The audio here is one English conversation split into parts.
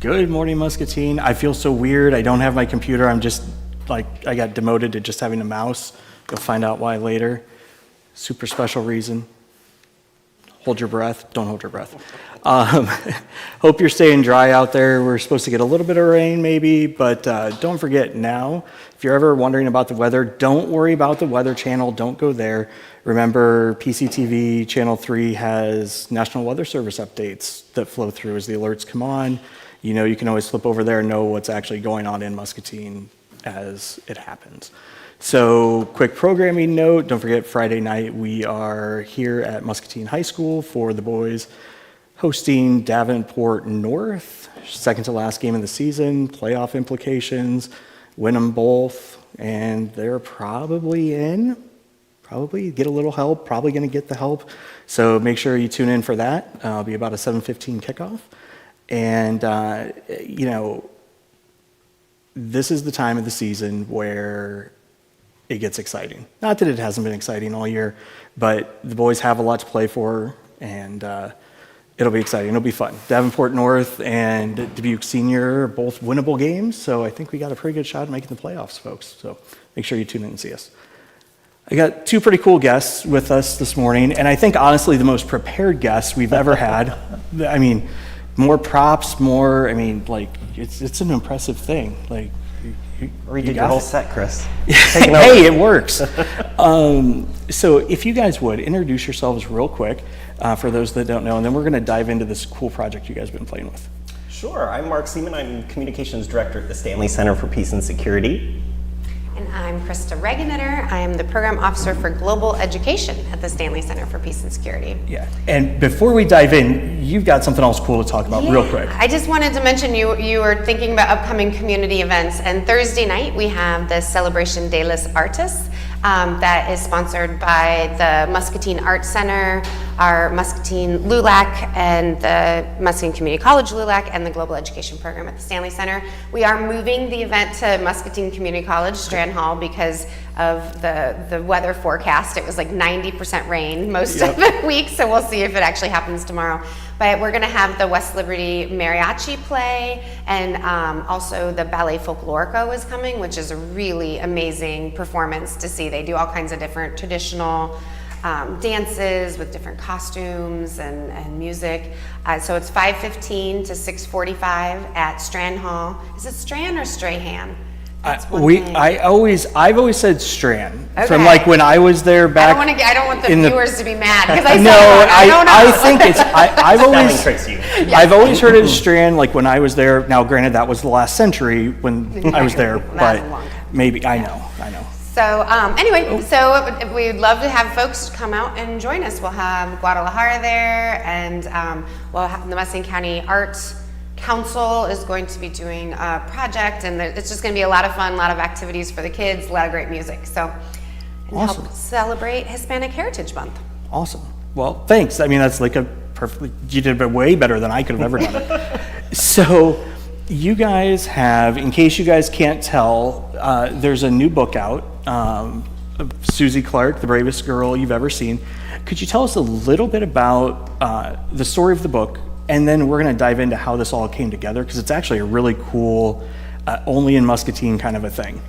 Good morning, Muscatine. I feel so weird. I don't have my computer. I'm just like, I got demoted to just having a mouse. You'll find out why later. Super special reason. Hold your breath. Don't hold your breath. Hope you're staying dry out there. We're supposed to get a little bit of rain maybe, but don't forget now, if you're ever wondering about the weather, don't worry about the Weather Channel. Don't go there. Remember, PCTV Channel 3 has National Weather Service updates that flow through as the alerts come on. You know, you can always flip over there and know what's actually going on in Muscatine as it happens. So, quick programming note, don't forget Friday night we are here at Muscatine High School for the boys hosting Davenport North, second to last game of the season, playoff implications, win them both, and they're probably get a little help, probably going to get the help. So make sure you tune in for that. It'll be about a 7:15 kickoff. And, you know, this is the time of the season where it gets exciting. Not that it hasn't been exciting all year, but the boys have a lot to play for, and it'll be exciting. It'll be fun. Davenport North and Dubuque Senior are both winnable games, so I think we got a pretty good shot at making the playoffs, folks. So make sure you tune in and see us. I got two pretty cool guests with us this morning, and I think honestly the most prepared guests we've ever had. I mean, more props, like it's an impressive thing. Like, redid your whole set, Chris. Hey, it works. So if you guys would introduce yourselves real quick for those that don't know, and then we're going to dive into this cool project you guys have been playing with. Sure. I'm Mark Seaman. I'm Communications Director at the Stanley Center for Peace and Security. And I'm Krista Regennitter. I am the Program Officer for Global Education at the Stanley Center for Peace and Security. Yeah, and before we dive in, you've got something else cool to talk about real quick. I just wanted to mention you were thinking about upcoming community events, and Thursday night we have the Celebration de los Artes that is sponsored by the Muscatine Arts Center, our Muscatine LULAC, and the Muscatine Community College LULAC, and the Global Education Program at the Stanley Center. We are moving the event to Muscatine Community College, Strand Hall, because of the weather forecast. It was like 90% rain most of the week, so we'll see if it actually happens tomorrow. But we're gonna have the West Liberty Mariachi play, and also the Ballet Folklorico is coming, which is a really amazing performance to see. They do all kinds of different traditional dances with different costumes and music. So it's 5:15 to 6:45 at Strand Hall. Is it Strand or Strahan? I've always said Strand. Okay. From like when I was there back. I don't want the viewers to be mad because I think it's. I've always heard it as Strand. Like when I was there. Now, granted, that was the last century when I was there, but maybe I know. So anyway, so we'd love to have folks come out and join us. We'll have Guadalajara there, and we'll have the Muscatine County Arts Council is going to be doing a project, and it's just going to be a lot of fun, a lot of activities for the kids, a lot of great music. So, awesome. Help celebrate Hispanic Heritage Month. Awesome. Well, thanks. I mean, that's like you did it way better than I could have ever done it. So, you guys have, in case you guys can't tell, there's a new book out, of Susie Clark, the bravest girl you've ever seen. Could you tell us a little bit about the story of the book? And then we're going to dive into how this all came together, because it's actually a really cool, only in Muscatine kind of a thing.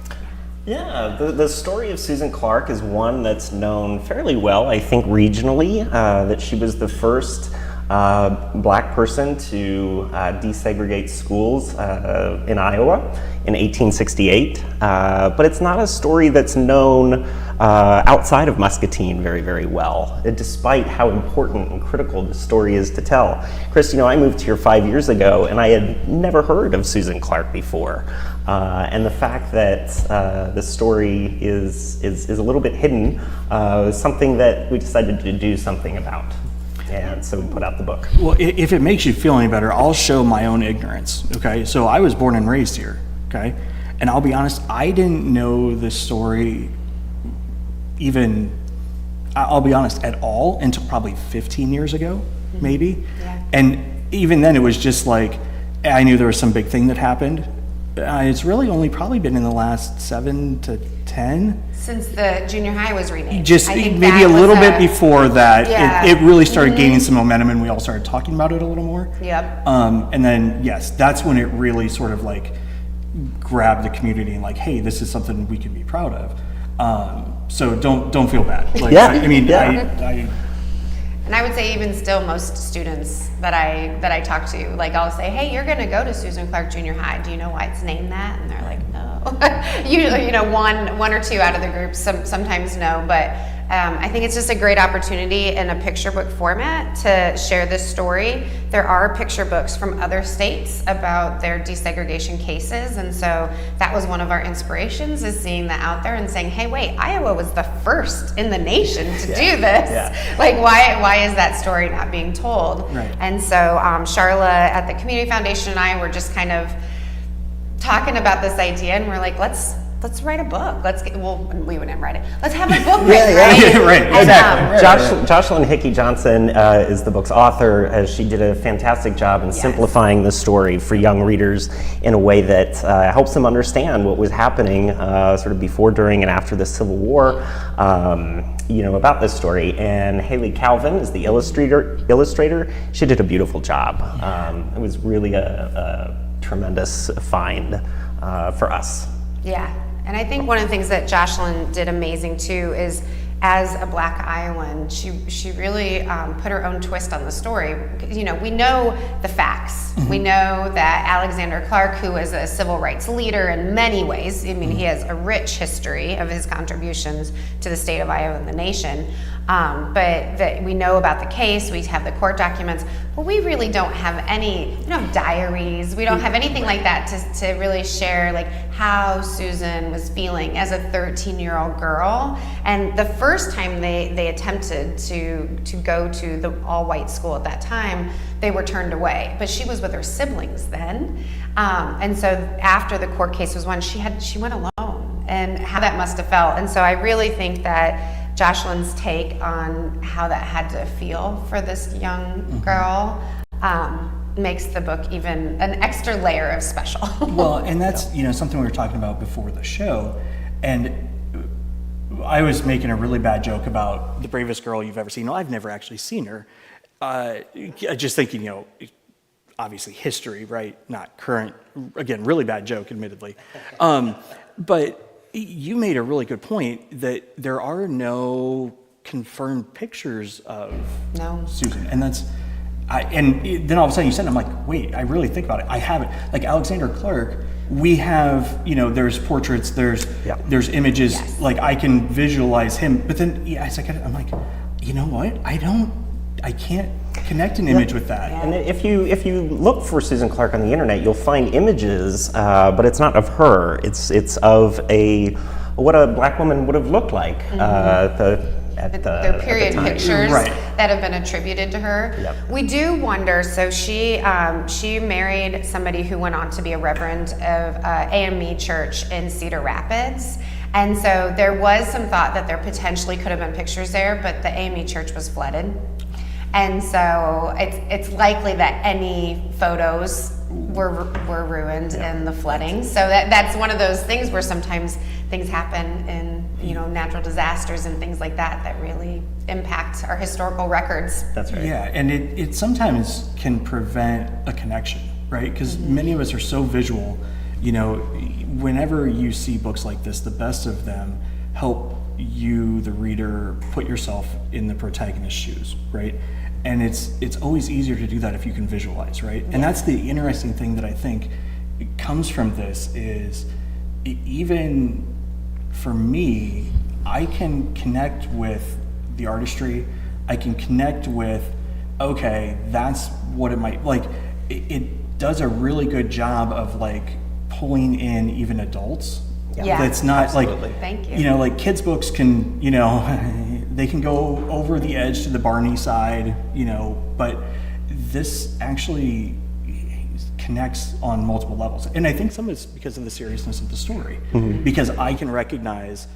Yeah, the story of Susan Clark is one that's known fairly well, I think regionally, that she was the first black person to desegregate schools in Iowa in 1868. But it's not a story that's known outside of Muscatine very, very well, despite how important and critical the story is to tell. Chris, you know, I moved here 5 years ago, and I had never heard of Susan Clark before. And the fact that the story is a little bit hidden is something that we decided to do something about. And so we put out the book. Well, if it makes you feel any better, I'll show my own ignorance, okay? So I was born and raised here, okay? And I'll be honest, I didn't know this story I'll be honest, at all until probably 15 years ago, maybe. Yeah. And even then it was just like, I knew there was some big thing that happened. It's really only probably been in the last 7 to 10 2010. Since the junior high was renamed. Just I think maybe a that little was bit before that, Yeah. it really started gaining some momentum, and we all started talking about it a little more. Yep. And then, yes, that's when it really sort of like grabbed the community and like, hey, this is something we can be proud of. So don't feel bad. Like, Yeah. I mean, Yeah. And I would say even still most students that I talk to, like I'll say, hey, you're going to go to Susan Clark Junior High. Do you know why it's named that? And they're like, no. Usually, one or two out of the group sometimes know, but I think it's just a great opportunity in a picture book format to share this story. There are picture books from other states about their desegregation cases, and so that was one of our inspirations, is seeing that out there and saying, hey, wait, Iowa was the first in the nation to do this. Yeah. Like, why is that story not being told? Right. And so Charla at the Community Foundation and I were just kind of talking about this idea, and we're like, let's write a book. We wouldn't write it. Let's have a book written, right? Right, And, exactly. Jocelyn Hickey Johnson is the book's author. She did a fantastic job in simplifying the story for young readers in a way that helps them understand what was happening sort of before, during, and after the Civil War, about this story. And Haley Calvin is the illustrator. She did a beautiful job. It was really a tremendous find for us. Yeah, and I think one of the things that Jocelyn did amazing too is, as a Black Iowan, she really put her own twist on the story. We know the facts. We know that Alexander Clark, who was a civil rights leader in many ways, I mean, he has a rich history of his contributions to the state of Iowa and the nation. But that we know about the case, we have the court documents, but we really don't have any, diaries. We don't have anything like that to really share like how Susan was feeling as a 13-year-old girl. And the first time they attempted to go to the all-white school at that time, they were turned away. But she was with her siblings then. And so after the court case was won, she went alone, and how that must have felt. And so I really think that Jocelyn's take on how that had to feel for this young girl makes the book even an extra layer of special. Well, and that's something we were talking about before the show, and I was making a really bad joke about the bravest girl you've ever seen. No, I've never actually seen her. Just thinking, obviously history, right? Not current. Again, really bad joke, admittedly. But you made a really good point that there are no confirmed pictures of Susan, and and then all of a sudden you said, I'm like, wait, I really think about it. I haven't. Like Alexander Clark, we have, there's portraits, there's images, Yes. like I can visualize him, but then I'm like, you know what? I can't connect an image with that. And if you look for Susan Clark on the internet, you'll find images, but it's not of her. It's of what a Black woman would have looked like They're period pictures Right. that have been attributed to her. Yep. We do wonder, so she married somebody who went on to be a reverend of AME Church in Cedar Rapids. And so there was some thought that there potentially could have been pictures there, but the AME Church was flooded. And so it's likely that any photos were ruined in the flooding. So that's one of those things where sometimes things happen in natural disasters and things like that really impact our historical records. That's right. Yeah, and it sometimes can prevent a connection, right? Because many of us are so visual. Whenever you see books like this, the best of them help you, the reader, put yourself in the protagonist's shoes, right? And it's always easier to do that if you can visualize, right? And that's the interesting thing that I think comes from this is even for me, I can connect with the artistry. I can connect with, okay, that's what it might, like, it does a really good job of like pulling in even adults. Yeah. That's not Absolutely. like, Thank you. Like kids' books can, they can go over the edge to the Barney side, but this actually connects on multiple levels. And I think some of it's because of the seriousness of the story, because I can recognize,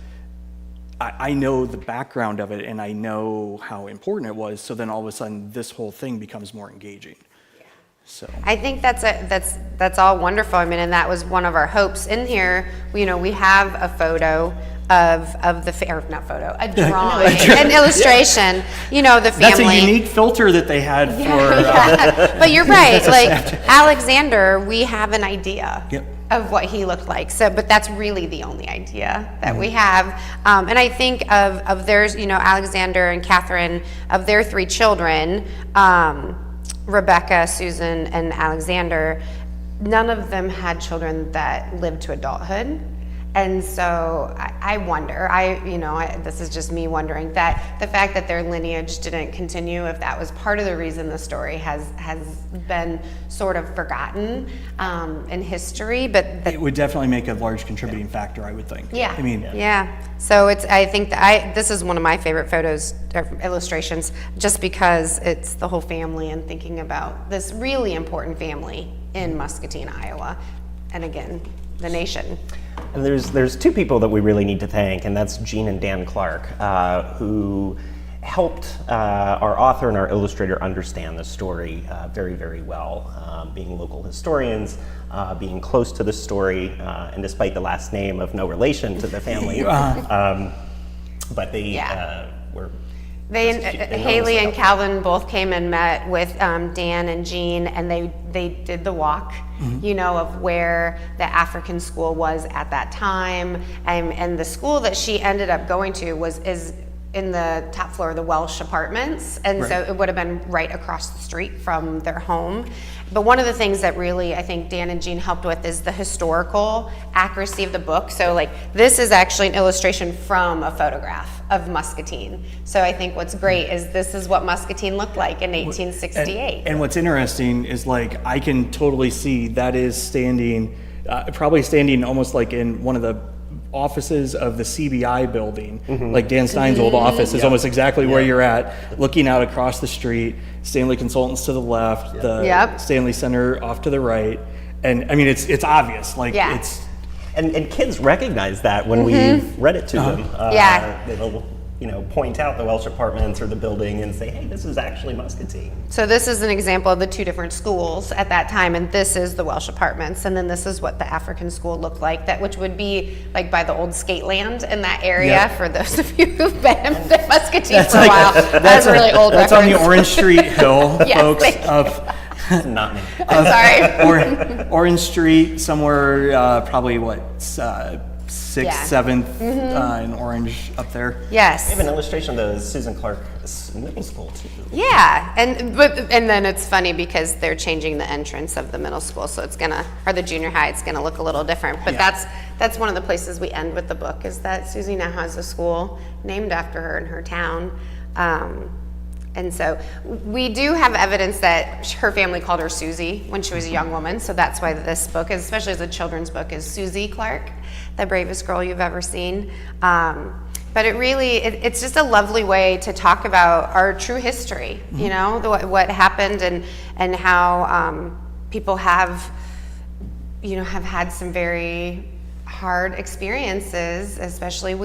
I know the background of it and I know how important it was. So then all of a sudden this whole thing becomes more engaging. So I think that's all wonderful. I mean, and that was one of our hopes in here. We have a photo of or not photo, a drawing, an illustration, you know, the family. That's a unique filter that they had for. Yeah. But you're right, like Alexander, we have an idea. Yep. Of what he looked like. So, but that's really the only idea that we have. And I think of theirs, you know, Alexander and Catherine, of their 3 children, Rebecca, Susan, and Alexander, none of them had children that lived to adulthood. And so I wonder, this is just me wondering, that the fact that their lineage didn't continue, if that was part of the reason the story has been sort of forgotten in history, but It would definitely make a large contributing factor, I would think. yeah, I mean, yeah. So I think that this is one of my favorite photos or illustrations, just because it's the whole family and thinking about this really important family in Muscatine, Iowa, and again, the nation. And there's 2 people that we really need to thank, and that's Jean and Dan Clark, who helped our author and our illustrator understand the story very, very well, being local historians, being close to the story, and despite the last name of no relation to the family, but they were. Haley and Calvin both came and met with Dan and Jean, and they did the walk, you know, of where the African school was at that time, and the school that she ended up going to is in the top floor of the Welsh apartments, and so it would have been right across the street from their home. But one of the things that really I think Dan and Jean helped with is the historical accuracy of the book. So like this is actually an illustration from a photograph of Muscatine. So I think what's great is this is what Muscatine looked like in 1868. And what's interesting is like I can totally see that is standing, probably standing almost like in one of the offices of the CBI building, like Dan Stein's old office is almost exactly where you're at, looking out across the street, Stanley Consultants to the left, the Stanley Center off to the right. And I mean, it's obvious, like it's. And kids recognize that when we've read it to them. They'll, you know, point out the Welsh apartments or the building and say, hey, this is actually Muscatine. So this is an example of the 2 different schools at that time, and this is the Welsh apartments, and then this is what the African school looked like, which would be like by the old skate land in that area, for those of you who've been to Muscatine for a while. That's a really old That's reference. on the Orange Street Hill, folks, Not me. I'm sorry. Orange Street, somewhere probably 6th, 7th in Orange up there. Yes. We have an illustration of the Susan Clark middle school too. Yeah, and then it's funny because they're changing the entrance of the middle school, so it's gonna, or the junior high, it's gonna look a little different. But that's one of the places we end with the book, is that Susie now has a school named after her in her town. And so we do have evidence that her family called her Susie when she was a young woman, so that's why this book, especially as a children's book, is Susie Clark, the bravest girl you've ever seen. But it's just a lovely way to talk about our true history, you know, what happened and how people have had some very hard experiences, especially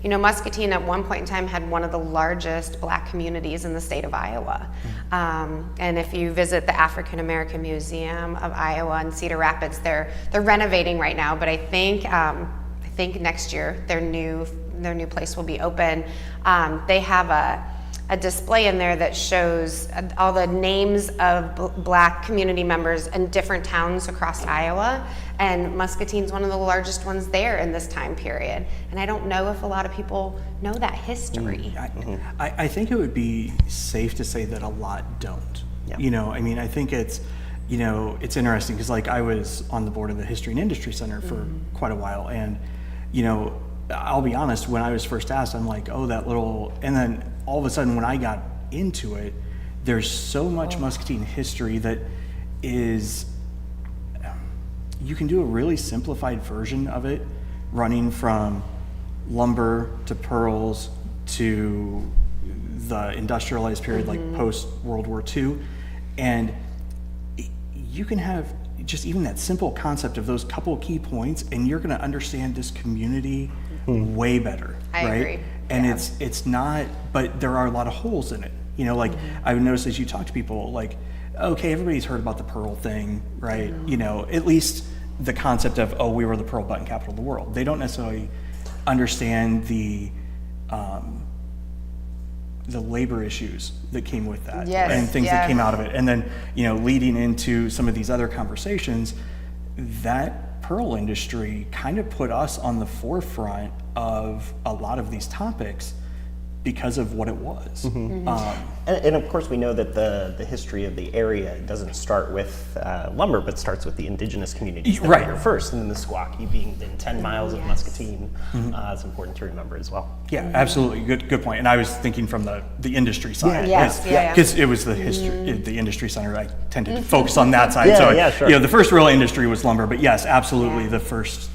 Muscatine at one point in time had one of the largest Black communities in the state of Iowa. And if you visit the African American Museum of Iowa in Cedar Rapids, they're renovating right now, but I think next year their new place will be open. They have a display in there that shows all the names of Black community members in different towns across Iowa, and Muscatine's one of the largest ones there in this time period. And I don't know if a lot of people know that history. I think it would be safe to say that a lot don't. Yep. You know, I mean, I think it's interesting because like I was on the board of the History and Industry Center for quite a while, and I'll be honest, when I was first asked, I'm like, oh, that little, and then all of a sudden when I got into it, there's so much Muscatine history that is, you can do a really simplified version of it, running from lumber to pearls to the industrialized period, like post World War II. And you can have just even that simple concept of those couple key points, and you're gonna understand this community way better, I right? agree. And it's not, but there are a lot of holes in it. You know, like I've noticed as you talk to people, like, okay, everybody's heard about the pearl thing, right? You know, at least the concept of, oh, we were the pearl button capital of the world. They don't necessarily understand the labor issues that came with that, Yes, and things yeah. that came out of it. And then, leading into some of these other conversations, that pearl industry kind of put us on the forefront of a lot of these topics because of what it was. And of course, we know that the history of the area doesn't start with lumber, but starts with the indigenous communities that were here first, and the Meskwaki being within 10 miles of Muscatine. It's important to remember as well. Yeah, absolutely. Good point. And I was thinking from the industry side. Yes, Because it was the history, the industry center. I tended to focus on that side. Yeah, So, yeah, sure. the first real industry was lumber, but yes, absolutely Yeah. the first.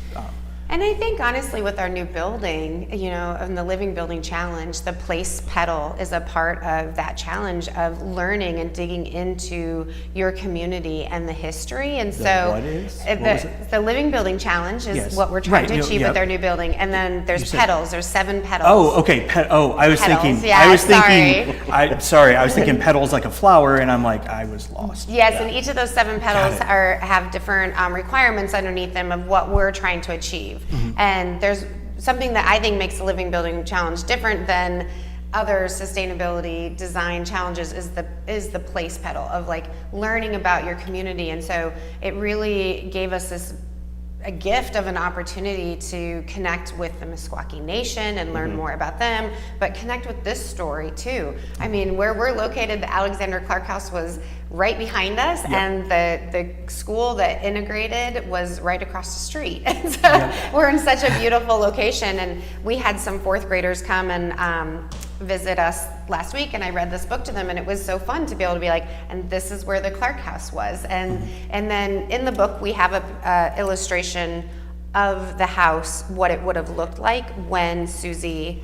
And I think honestly with our new building, in the Living Building Challenge, the place pedal is a part of that challenge of learning and digging into your community and the history. And so what is? What was it? the Living Building Challenge is Yes. what we're trying Right, to achieve yep. with our new building. And then there's said- pedals, there's 7 pedals. Oh, okay. I was Petals, thinking. yeah, I was sorry. thinking. I was thinking petals like a flower, and I'm like, I was lost. Yes, and each of those 7 petals it. have different requirements underneath them of what we're trying to achieve. And there's something that I think makes the Living Building Challenge different than other sustainability design challenges is the place pedal of like learning about your community. And so it really gave us a gift of an opportunity to connect with the Meskwaki Nation and learn more about them, but connect with this story too. I mean, where we're located, the Alexander Clark House was right behind us, and the school that integrated was right across the street. And so we're in such a beautiful location, and we had some 4th graders come and visit us last week, and I read this book to them, and it was so fun to be able to be like, and this is where the Clark House was. And then in the book we have a illustration of the house, what it would have looked like when Susie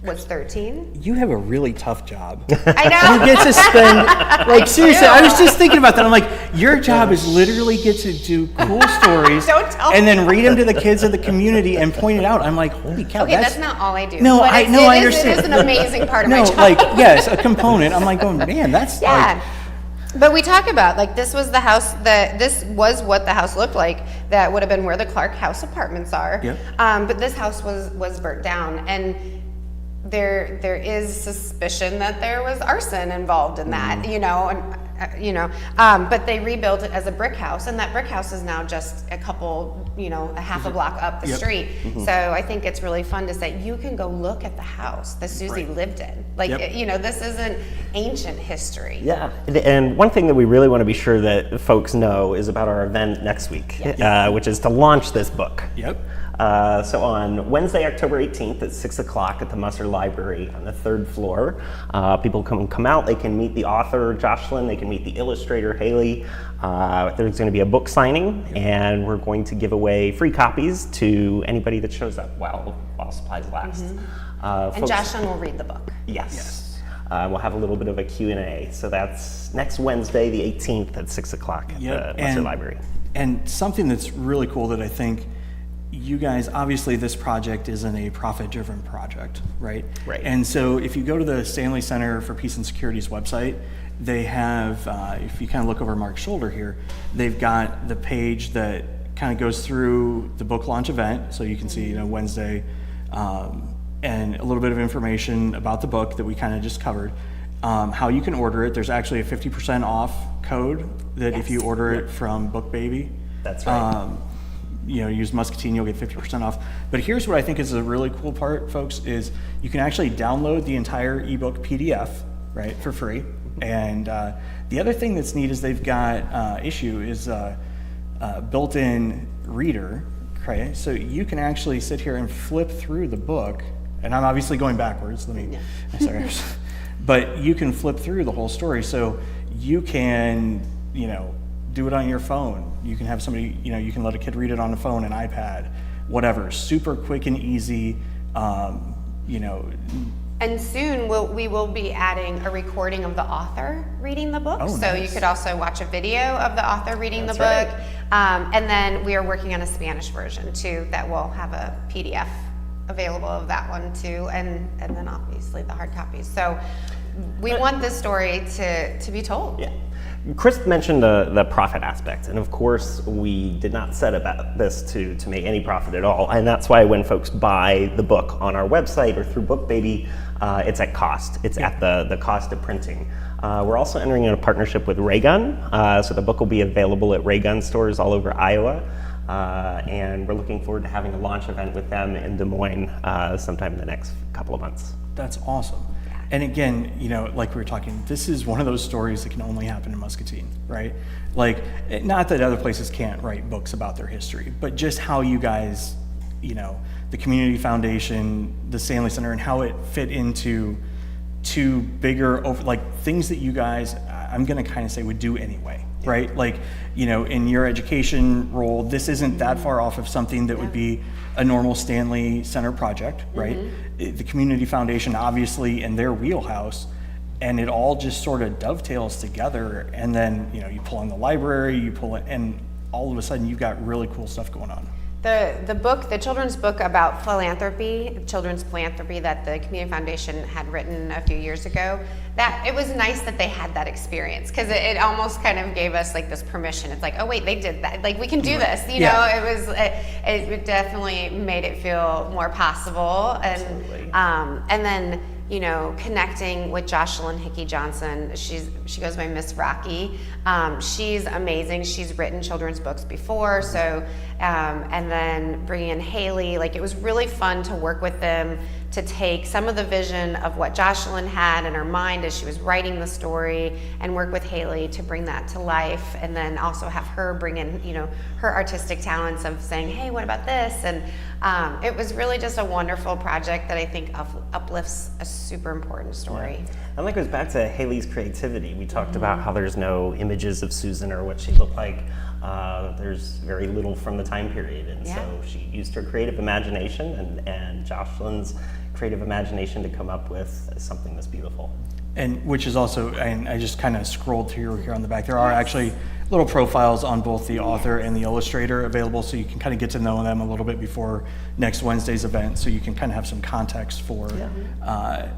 was 13. You have a really tough job. I know. You get to spend, like, seriously, I was just thinking about that. I'm like, your job is literally get to do cool stories Don't tell and me. then read them to the kids of the community and point it out. I'm like, holy cow, Okay, that's not all I do. No, but I it's- know, I it is- understand. It is an amazing part of no, my job. like, yes, a component. I'm like going, man, that's Yeah. like, But we talk about, like, this was the house, this was what the house looked like. That would have been where the Clark House apartments are. Yep. But this house was burnt down. And there is suspicion that there was arson involved in that, but they rebuilt it as a brick house, and that brick house is now just a couple, a half a block up the street. So I think it's really fun to say, you can go look at the house that Susie lived in. Like, this isn't ancient history. Yeah, and one thing that we really want to be sure that folks know is about our event next week, which is to launch this book. Yep. So on Wednesday, October 18th at 6 o'clock at the Musser Library on the 3rd floor, people can come out, they can meet the author, Jocelyn, they can meet the illustrator, Haley. There's going to be a book signing, and we're going to give away free copies to anybody that shows up while supplies last. And Folks- Jocelyn will read the book. Yes. We'll have a little bit of a Q&A. So that's next Wednesday, the 18th at 6 o'clock at the Musser Library. And something that's really cool that I think you guys, obviously this project isn't a profit-driven project, right? Right. And so if you go to the Stanley Center for Peace and Security's website, they have, if you kind of look over Mark's shoulder here, they've got the page that kind of goes through the book launch event. So you can see, Wednesday, and a little bit of information about the book that we kind of just covered. How you can order it. There's actually a 50% off code that if you order it from BookBaby. That's right. Use Muscatine, you'll get 50% off. But here's what I think is a really cool part, folks, is you can actually download the entire ebook PDF, right, for free. And the other thing that's neat is they've got Issue is a built-in reader, okay? So you can actually sit here and flip through the book, and I'm obviously going backwards, sorry. But you can flip through the whole story. So you can, do it on your phone. You can have somebody, you can let a kid read it on the phone, an iPad, whatever. Super quick and easy, And soon we will be adding a recording of the author reading the book. Oh, so nice. you could also watch a video of the author reading That's the book. And then we are working on a Spanish version too that will have a PDF available of that one too, and then obviously the hard copies. So we want this story to be told. Yeah. Chris mentioned the profit aspect, and of course we did not set about this to make any profit at all, and that's why when folks buy the book on our website or through BookBaby, it's at cost. It's at the cost of printing. We're also entering in a partnership with Raygun, so the book will be available at Raygun stores all over Iowa, and we're looking forward to having a launch event with them in Des Moines sometime in the next couple of months. That's awesome. And again, like we were talking, this is one of those stories that can only happen in Muscatine, right? Like, not that other places can't write books about their history, but just how you guys, the Community Foundation, the Stanley Center, and how it fit into two bigger, things that you guys, I'm gonna kind of say, would do anyway, right? Like, in your education role, this isn't that far off of something that would be a normal Stanley Center project, right? The Community Foundation, obviously, in their wheelhouse, and it all just sort of dovetails together. And then, you pull in the library, you pull it, and all of a sudden you've got really cool stuff going on. The children's book about children's philanthropy that the Community Foundation had written a few years ago, that it was nice that they had that experience, because it almost kind of gave us like this permission. It's like, oh wait, they did that. Like, we can do this. It definitely made it feel more possible. And then connecting with Jocelyn Hickey Johnson. She goes by Miss Rocky. She's amazing. She's written children's books before. So, and then bringing in Haley, it was really fun to work with them to take some of the vision of what Jocelyn had in her mind as she was writing the story, and work with Haley to bring that to life, and then also have her bring in, her artistic talents of saying, hey, what about this? And it was really just a wonderful project that I think uplifts a super important story. Yeah. And that goes back to Haley's creativity. We talked about how there's no images of Susan or what she looked like. There's very little from the time period, and so she used her creative imagination and Jocelyn's creative imagination to come up with something that's beautiful. And which is also, and I just kind of scrolled through here on the back, there are actually little profiles on both the author and the illustrator available, so you can kind of get to know them a little bit before next Wednesday's event, so you can kind of have some context for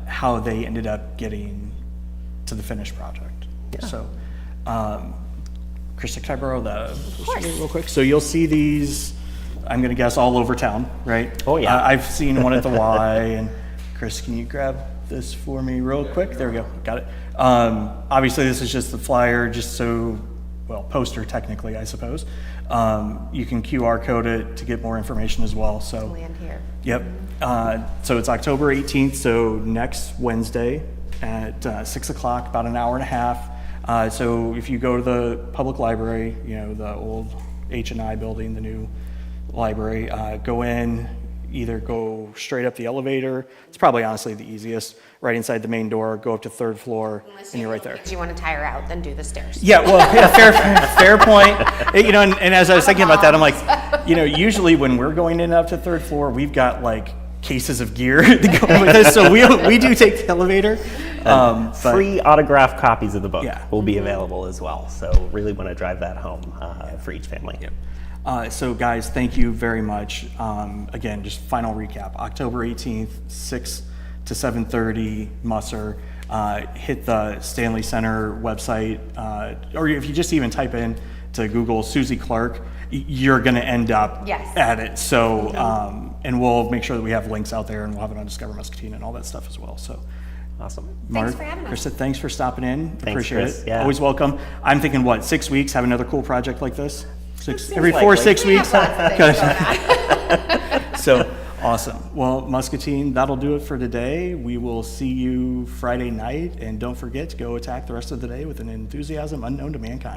how they ended up getting to the finished project. Yeah. So, Krista, can I borrow the real quick? So you'll see these, I'm going to guess, all over town, right? Oh yeah. I've seen one at the Y, and Chris, can you grab this for me real quick? There we go, got it. Obviously this is just the flyer, poster technically, I suppose. You can QR code it to get more information as well. So land here. Yep. So it's October 18th, so next Wednesday at 6 o'clock, about an hour and a half. So if you go to the public library, the old H&I building, the new library, go in, either go straight up the elevator. It's probably honestly the easiest. Right inside the main door, go up to third floor, and you're right there. If you want to tire out, then do the stairs. Yeah, well, fair point. And as I was thinking about that, I'm like, usually when we're going in up to third floor, we've got cases of gear to go with us, so we do take the elevator. Free autographed copies of the book will be available as well. So really want to drive that home for each family. Yep. So guys, thank you very much. Again, just final recap: October 18th, 6 to 7:30, Musser. Hit the Stanley Center website, or if you just even type in to Google Susie Clark, you're going to end up at it. So, and we'll make sure that we have links out there, and we'll have it on Discover Muscatine and all that stuff as well. So. Awesome. Mark, thanks for having us. Krista, thanks for stopping in. Thanks, Appreciate Chris. it. Yeah. Always welcome. I'm thinking, 6 weeks, have another cool project like this? Every likely. 4-6 weeks? Lots of So, awesome. Well, Muscatine, that'll do it for today. We will see you Friday night, and don't forget to go attack the rest of the day with an enthusiasm unknown to mankind.